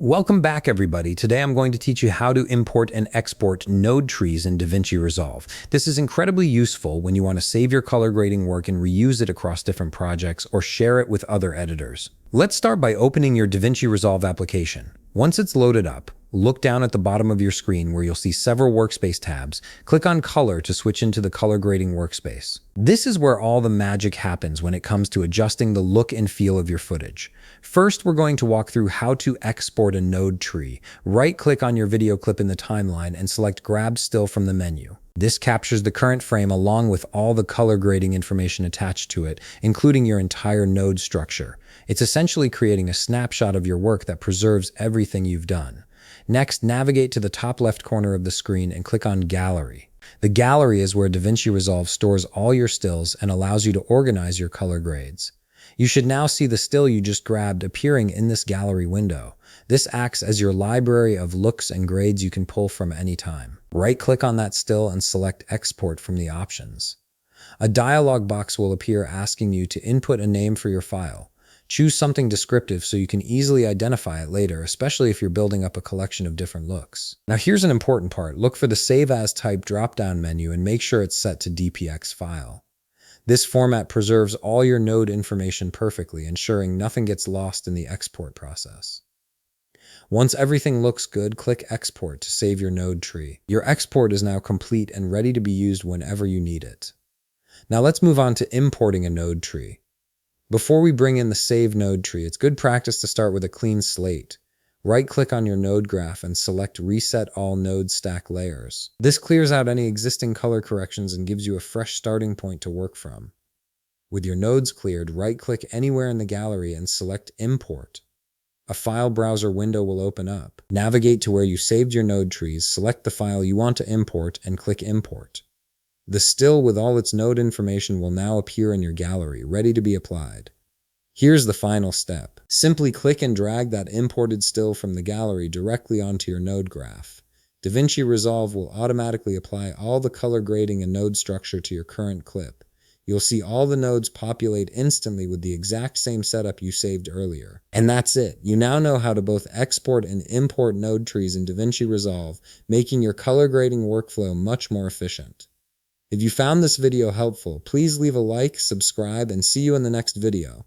Welcome back, everybody. Today I'm going to teach you how to import and export node trees in DaVinci Resolve. This is incredibly useful when you want to save your color grading work and reuse it across different projects or share it with other editors. Let's start by opening your DaVinci Resolve application. Once it's loaded up, look down at the bottom of your screen where you'll see several workspace tabs. Click on Color to switch into the color grading workspace. This is where all the magic happens when it comes to adjusting the look and feel of your footage. First, we're going to walk through how to export a node tree. Right-click on your video clip in the timeline and select Grab Still from the menu. This captures the current frame along with all the color grading information attached to it, including your entire node structure. It's essentially creating a snapshot of your work that preserves everything you've done. Next, navigate to the top left corner of the screen and click on Gallery. The gallery is where DaVinci Resolve stores all your stills and allows you to organize your color grades. You should now see the still you just grabbed appearing in this gallery window. This acts as your library of looks and grades you can pull from any time. Right-click on that still and select Export from the options. A dialog box will appear asking you to input a name for your file. Choose something descriptive so you can easily identify it later, especially if you're building up a collection of different looks. Now here's an important part. Look for the Save As Type drop-down menu and make sure it's set to DPX file. This format preserves all your node information perfectly, ensuring nothing gets lost in the export process. Once everything looks good, click Export to save your node tree. Your export is now complete and ready to be used whenever you need it. Now let's move on to importing a node tree. Before we bring in the Save Node Tree, it's good practice to start with a clean slate. Right-click on your node graph and select Reset All Node Stack Layers. This clears out any existing color corrections and gives you a fresh starting point to work from. With your nodes cleared, right-click anywhere in the gallery and select Import. A file browser window will open up. Navigate to where you saved your node trees, select the file you want to import, and click Import. The still with all its node information will now appear in your gallery, ready to be applied. Here's the final step. Simply click and drag that imported still from the gallery directly onto your node graph. DaVinci Resolve will automatically apply all the color grading and node structure to your current clip. You'll see all the nodes populate instantly with the exact same setup you saved earlier. And that's it. You now know how to both export and import node trees in DaVinci Resolve, making your color grading workflow much more efficient. If you found this video helpful, please leave a like, subscribe, and see you in the next video.